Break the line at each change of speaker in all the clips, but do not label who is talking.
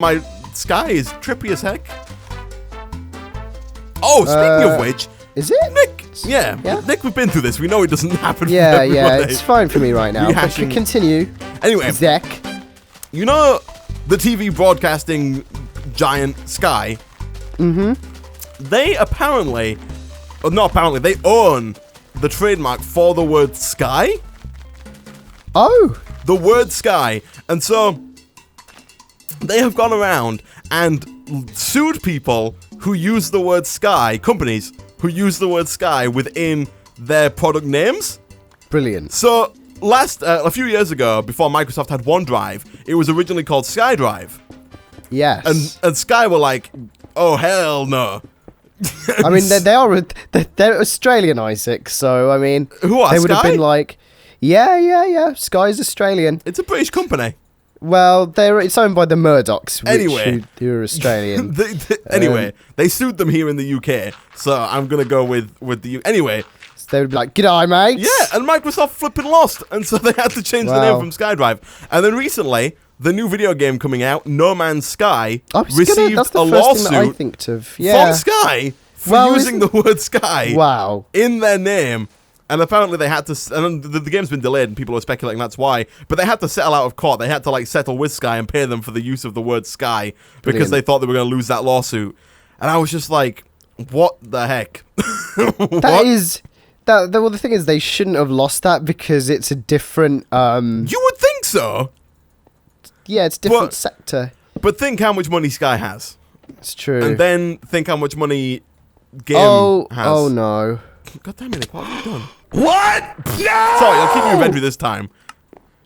My sky is trippy as heck. Oh, speaking of which...
Is it?
Nick, yeah, Nick, we've been through this. We know it doesn't happen.
Yeah, it's fine for me right now. But continue.
Anyway,
Zach.
You know the TV broadcasting giant Sky?
Mm-hmm.
They apparently, or not apparently, they own the trademark for the word Sky.
Oh.
The word Sky. And so they have gone around and sued people who use the word Sky, companies who use the word Sky within their product names.
Brilliant.
So a few years ago, before Microsoft had OneDrive, it was originally called SkyDrive.
Yes.
And Sky were like, oh hell no.
I mean, they're Australian, Isaac. So I mean,
who are
they would
Sky?
have been like, yeah. Sky's Australian.
It's a British company.
Well, it's owned by the Murdochs, who are Australian.
Anyway, they sued them here in the UK, so I'm gonna go with the anyway.
So they would be like, "G'day, mate."
Yeah, and Microsoft flipping lost, and so they had to change the name from SkyDrive. And then recently, the new video game coming out, No Man's Sky, received a lawsuit from Sky for using the word Sky in their name. And apparently they had to, and the game's been delayed and people are speculating that's why, but they had to settle out of court. They had to settle with Sky and pay them for the use of the word Sky because they thought they were going to lose that lawsuit. And I was just like, what the heck?
Well, the thing is they shouldn't have lost that because it's a different...
You would think so.
Yeah, it's a different sector.
But think how much money Sky has.
It's true.
And then think how much money Game has.
Oh no.
God damn it, what have you done?
What? No!
Sorry, I'll keep you inventory this time.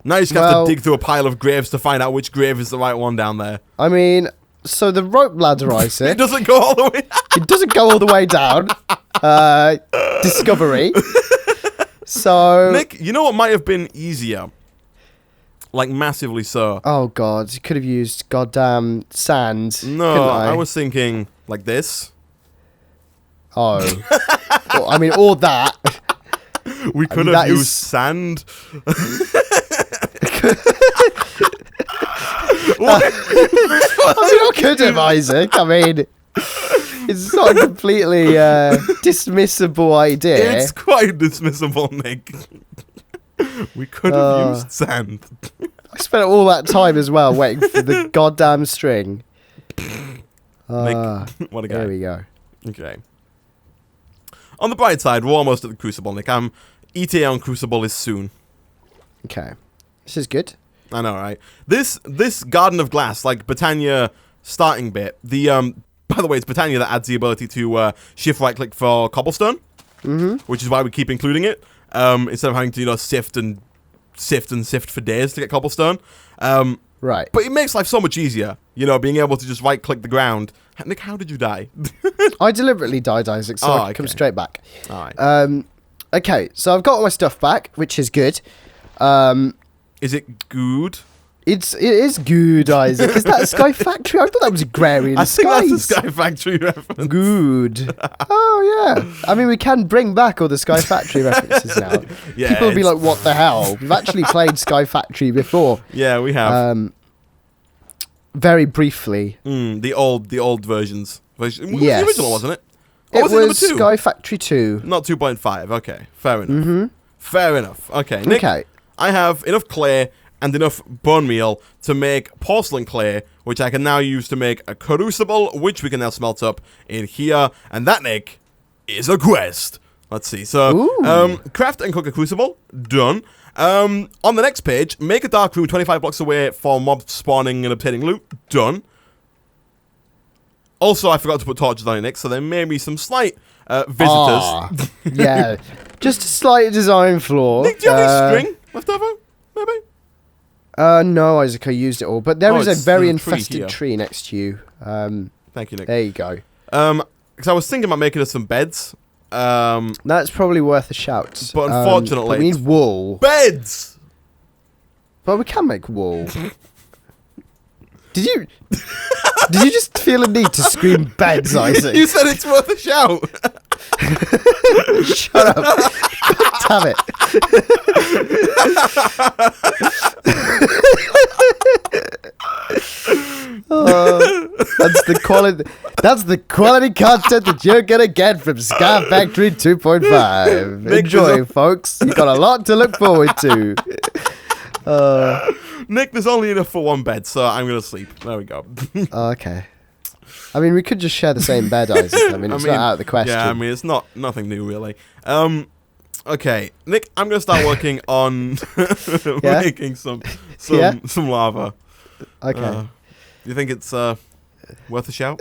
Now you just have to dig through a pile of graves to find out which grave is the right one down there.
I mean, so the rope ladder, Isaac...
It doesn't go all the way
It doesn't go all the way down. Discovery. So...
Nick, you know what might have been easier? Like, massively so.
Oh, God. You could have used goddamn sand.
No, I was thinking like this.
Oh. Well, I mean, or that.
We could have used sand.
I mean, I could have, Isaac. I mean, it's not a completely dismissible idea.
It's quite dismissible, Nick. We could have used sand.
I spent all that time as well waiting for the goddamn string.
Nick, what a guy.
There we go.
Okay. On the bright side, we're almost at the Crucible, Nick. ETA on Crucible is soon.
Okay. This is good.
I know, right? This Garden of Glass, like Botania starting bit, by the way, it's Botania that adds the ability to shift right click for cobblestone, which is why we keep including it, instead of having to, sift for days to get cobblestone.
Right.
But it makes life so much easier, being able to just right click the ground. Nick, how did you die?
I deliberately died, Isaac, so I can come straight back.
All right.
Okay, so I've got all my stuff back, which is good.
Is it good?
It is good, Isaac. Is that a Sky Factory? I thought that was Agrarian
I think
Skies.
that's a Sky Factory reference.
Good. Oh, yeah. I mean, we can bring back all the Sky Factory references now.
Yeah,
people will be like, what the hell? We've actually played Sky Factory before.
Yeah, we have.
Very briefly.
The old versions.
Yes.
The original, wasn't it?
It
was
was Sky Factory 2.
Not 2.5. Okay, fair enough. Fair enough. Okay, Nick, I have enough clay and enough bone meal to make porcelain clay, which I can now use to make a crucible, which we can now smelt up in here. And that, Nick, is a quest. Let's see. So, craft and cook a crucible. Done. On the next page, make a dark room 25 blocks away for mob spawning and obtaining loot. Done. Also, I forgot to put torches on it, Nick, so there may be some slight visitors.
Yeah, just a slight design flaw.
Nick, do you have any string left over? Maybe?
No, Isaac, I used it all. But there is a very infested tree next to you.
Thank you, Nick.
There you go.
Because I was thinking about making us some beds.
That's probably worth a shout.
But unfortunately...
we need wool.
Beds!
But we can make wool. Did you just feel a need to scream beds, Isaac?
You said it's worth a shout.
Shut up. God damn it. That's the quality. That's the quality content that you're gonna get from Sky Factory 2.5. Enjoy, folks. You got a lot to look forward to.
Nick, there's only enough for one bed, so I'm gonna sleep. There we go.
Okay. I mean, we could just share the same bed, Isaac. I mean, it's not out of the question.
Yeah, I mean, it's nothing new, really. Okay, Nick, I'm gonna start working on making some lava.
Okay.
You think it's worth a shout?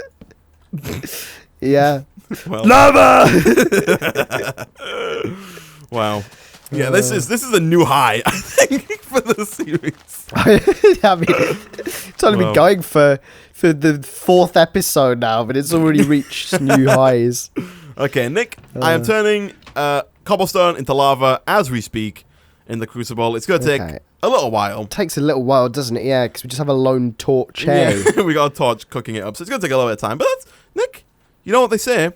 Yeah.
Well,
lava.
Wow. Yeah, this is a new high, I think, for the series.
I mean, it's only been going for the 4th episode now, but it's already reached new highs.
Okay, Nick, I am turning cobblestone into lava as we speak in the crucible. It's going to take a little while.
It takes a little while, doesn't it? Yeah, because we just have a lone torch.
Yeah, we got a torch cooking it up, so it's going to take a little bit of time. But that's, Nick, you know what they say?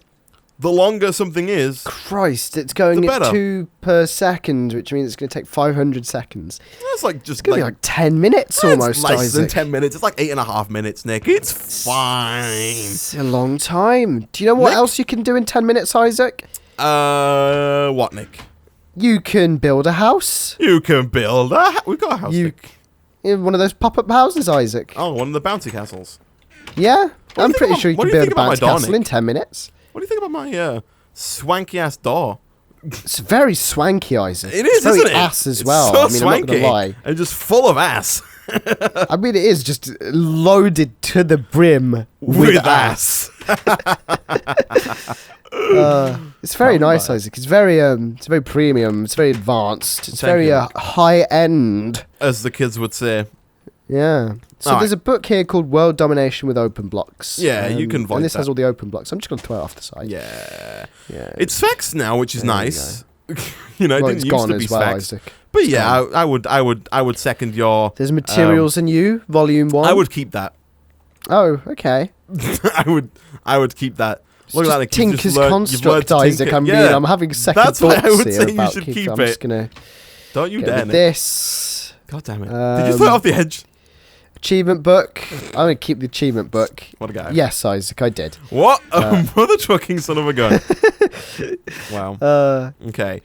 The longer something is,
Christ, it's going at 2 per second, which means it's going to take 500 seconds.
That's like just
it's going to be like 10 minutes almost.
It's less than 10 minutes. It's like 8.5 minutes, Nick. It's fine.
It's a long time. Do you know what else you can do in 10 minutes, Isaac?
What, Nick?
You can build a house.
You can build a We've got a house, Nick.
One of those pop-up houses, Isaac.
Oh, one of the bouncy castles.
Yeah, I'm pretty sure you can build a bouncy castle in 10 minutes.
What do you think about my swanky-ass door?
It's very swanky, Isaac.
It is,
very
isn't it?
ass as well.
So
I mean,
swanky.
I'm not going to lie.
And just full of ass.
I mean, it is just loaded to the brim with ass. It's very nice, Isaac. It's very premium. It's very advanced. It's very high end,
as the kids would say.
Yeah. So there's a book here called World Domination with Open Blocks.
Yeah, you can voice
and this
that.
has all the open blocks. I'm just going to throw it off the side.
Yeah. It's facts now, which is nice. You know,
well,
it didn't used to be facts.
Isaac.
But yeah, I would second your.
There's Materials in You, Volume 1.
I would keep that.
Oh, okay.
I would keep that.
Look at that. Tinker's Construct, Isaac. I'm having second thoughts.
That's why I would say
you
should keep
I'm
it.
Just gonna
Don't you dare.
This.
God damn it. Did you throw it off the edge?
Achievement book. I'm going to keep the achievement book.
What a guy.
Yes, Isaac, I did.
What? A mother trucking son of a gun. Wow. Okay.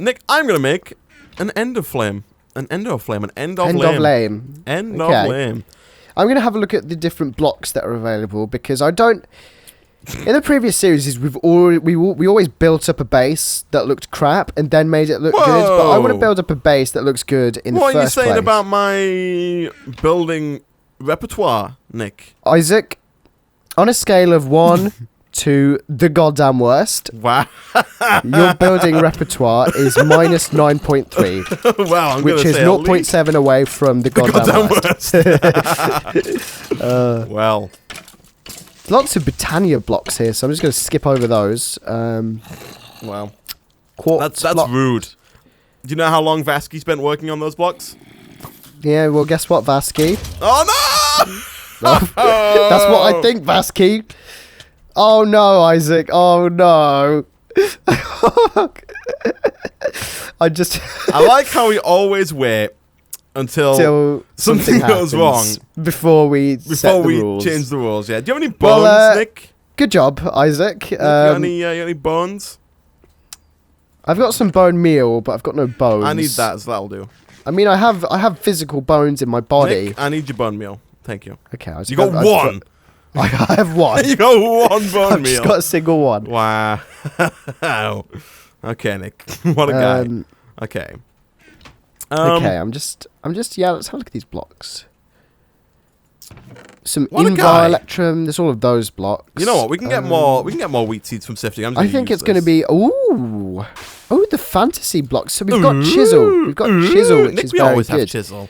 Nick, I'm going to make an end of flame. An end of flame. An end of flame. End of flame.
I'm going to have a look at the different blocks that are available because I don't... In the previous series, we always built up a base that looked crap and then made it look good. But I want to build up a base that looks good in the first place. What are you saying
about my building repertoire, Nick?
Isaac, on a scale of 1 to the goddamn worst,
wow,
your building repertoire is minus 9.3.
Wow,
which is 0.7 away from the goddamn worst.
Well.
Lots of Botania blocks here, so I'm just going to skip over those.
Wow. That's rude. Do you know how long Vasky spent working on those blocks?
Yeah, well, guess what, Vasky?
Oh, no!
That's what I think, Vasky. Oh, no, Isaac. Oh, no. I
like how we always wait until something goes wrong
before we change
the rules. Yeah. Do you have any bones, Nick?
Good job, Isaac.
You got any bones?
I've got some bone meal, but I've got no bones.
I need that, so that'll do.
I mean, I have physical bones in my body.
Nick, I need your bone meal. Thank you.
Okay, Isaac,
you got one.
I have one.
You got one bone
I've
meal.
Just got a single one.
Wow. Okay, Nick. What a guy. Okay.
Okay, I'm just let's have a look at these blocks. Some Invar Electrum, there's all of those blocks.
You know what? We can get more wheat seeds from sifting.
I think it's going to be the fantasy blocks. So we've got chisel. We've got chisel, which
Nick,
is
we
very
always
good.
Have chisel.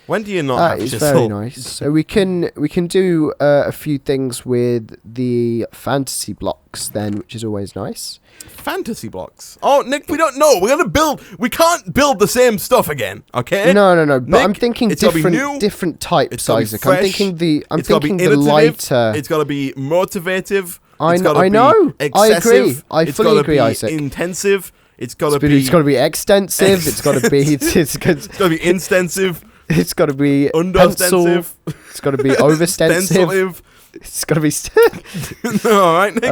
When do you not have chisel?
That is very nice. So we can do a few things with the fantasy blocks then, which is always nice.
Fantasy blocks. Oh, Nick, we don't know. We're gonna build. We can't build the same stuff again. Okay?
No. But
Nick,
I'm thinking different types, Isaac.
I'm
thinking the lighter.
It's gotta be motivative.
I know.
Excessive.
I fully agree, Isaac.
Intensive. It's gotta be
extensive. It's gotta be. It's
gotta be intensive.
It's got to be
understensive.
It's got to be overstensive. It's got to be...
All right, Nick.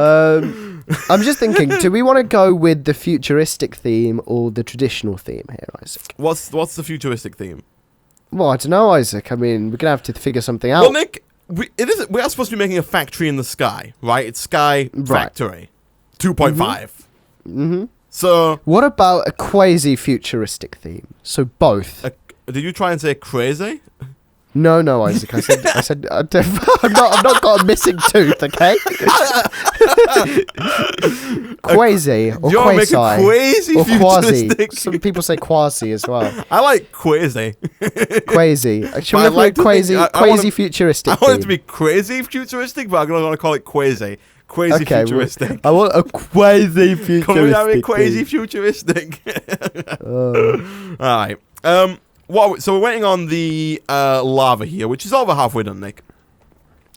I'm just thinking, do we want to go with the futuristic theme or the traditional theme here, Isaac?
What's the futuristic theme?
Well, I don't know, Isaac. I mean, we're going to have to figure something out.
Well, Nick, we are supposed to be making a factory in the sky, right? It's Sky Factory 2.5.
Mm-hmm.
So...
What about a quasi-futuristic theme? So both.
Did you try and say crazy?
No, Isaac. I said, I've not got a missing tooth, okay? Quasi or quasi
or
quasi. Some people say quasi as well.
I like quasi.
Quasi. Should we like quasi futuristic?
I want it to be crazy futuristic, but I'm going to call it quasi. Quasi futuristic.
Okay, I want a quasi futuristic.
Can we have it quasi futuristic? All right. So we're waiting on the lava here, which is over halfway done, Nick.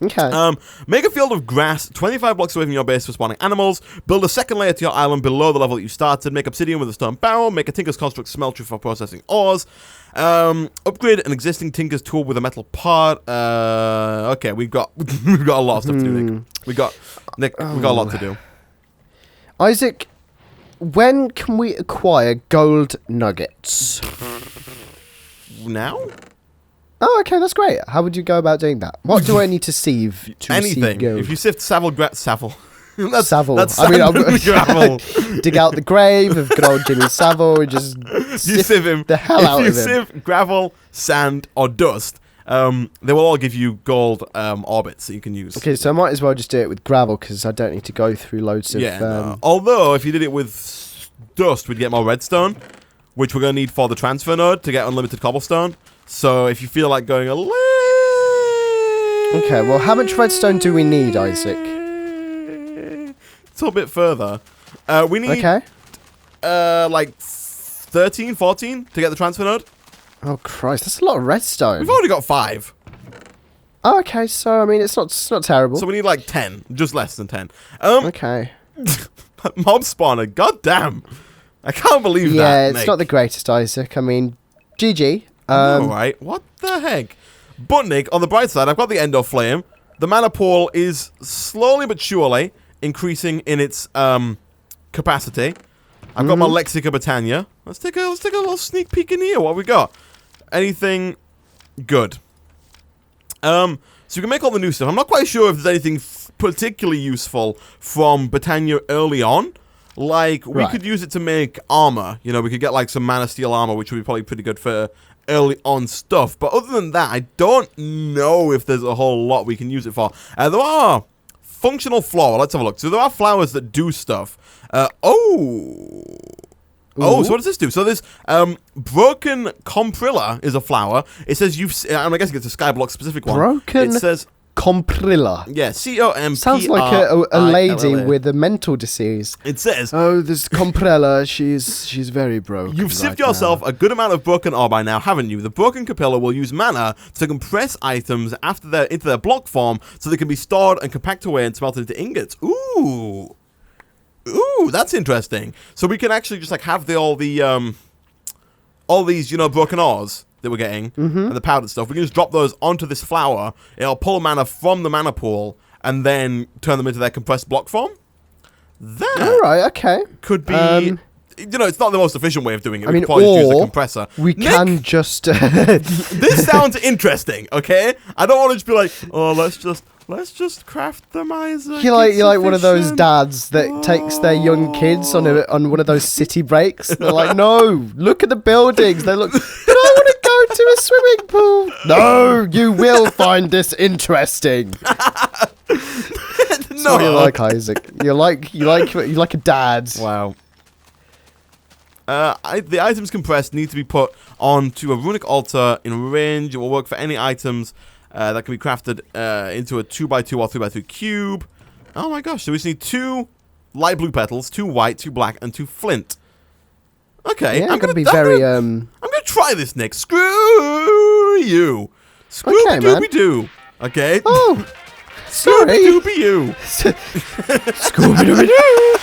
Okay.
Make a field of grass 25 blocks away from your base for spawning animals. Build a second layer to your island below the level that you started. Make obsidian with a stone barrel. Make a Tinker's Construct smelter for processing ores. Upgrade an existing Tinker's tool with a metal part. Okay, we've got a lot of stuff to do, Nick. We got a lot to do.
Isaac, when can we acquire gold nuggets?
Now?
Oh, okay, that's great. How would you go about doing that? What do I need to sieve to
anything?
Sieve gold?
If you sift Savile. That's
Savile.
gravel.
Dig out the grave of good old Jimmy Savile and just
sieve him
the hell out of him.
If you sieve gravel, sand, or dust, they will all give you gold orbits that you can use.
Okay, so I might as well just do it with gravel because I don't need to go through loads of...
No. Although, if you did it with dust, we'd get more redstone, which we're going to need for the transfer node to get unlimited cobblestone. So if you feel like going a little...
Okay, well, how much redstone do we need, Isaac?
It's a bit further. We need...
Okay.
Like 13, 14 to get the transfer node.
Oh, Christ, that's a lot of redstone.
We've already got 5.
Oh, okay, so, I mean, it's not terrible.
So we need like 10, just less than 10.
Okay.
Mob spawner, goddamn. I can't believe that,
Yeah, it's
Nick.
not the greatest, Isaac. I mean, GG.
All right, what the heck? But, Nick, on the bright side, I've got the Ender Flame. The mana pool is slowly but surely increasing in its capacity. I've got my Lexica Botania. Let's take a little sneak peek in here. What have we got? Anything good? So we can make all the new stuff. I'm not quite sure if there's anything particularly useful from Botania early on. Like, we could use it to make armor. You know, we could get, like, some Mana Steel armor, which would be probably pretty good for early on stuff. But other than that, I don't know if there's a whole lot we can use it for. There are functional flora. Let's have a look. So there are flowers that do stuff. So what does this do? So this broken comprilla is a flower. It says I'm guessing it's a Skyblock specific one.
Broken
It says
comprilla.
Yeah, COMPRILLA.
Sounds like a lady with a mental disease.
It says,
"Oh, this comprilla, she's very broken."
You've sieved yourself a good amount of broken ore by now, haven't you? The broken capilla will use mana to compress items into their block form, so they can be stored and compacted away and smelted into ingots. Ooh, that's interesting. So we can actually just like have all these broken ores that we're getting and the powdered stuff. We can just drop those onto this flower. It'll pull mana from the mana pool and then turn them into their compressed block form. That could be. It's not the most efficient way of doing it. We could probably just use a compressor.
We can just.
This sounds interesting. Okay, I don't want to just be like, oh, let's just craft them, Isaac.
You're like one of those dads that takes their young kids on one of those city breaks. They're like, no, look at the buildings. They look. But I want to go to a swimming pool. No, you will find this interesting. That's what you like, Isaac. You like a dad.
Wow. The items compressed need to be put onto a runic altar in range. It will work for any items that can be crafted into a 2x2 or 3x3 cube. Oh my gosh, so we just need 2 light blue petals, 2 white, 2 black, and 2 flint. Okay,
I'm gonna be very.
I'm gonna try this, Nick. Screw you. Scooby-Dooby-Doo. Okay.
Oh, sorry.
Scooby-Dooby-Doo.
Scooby-Dooby-Doo.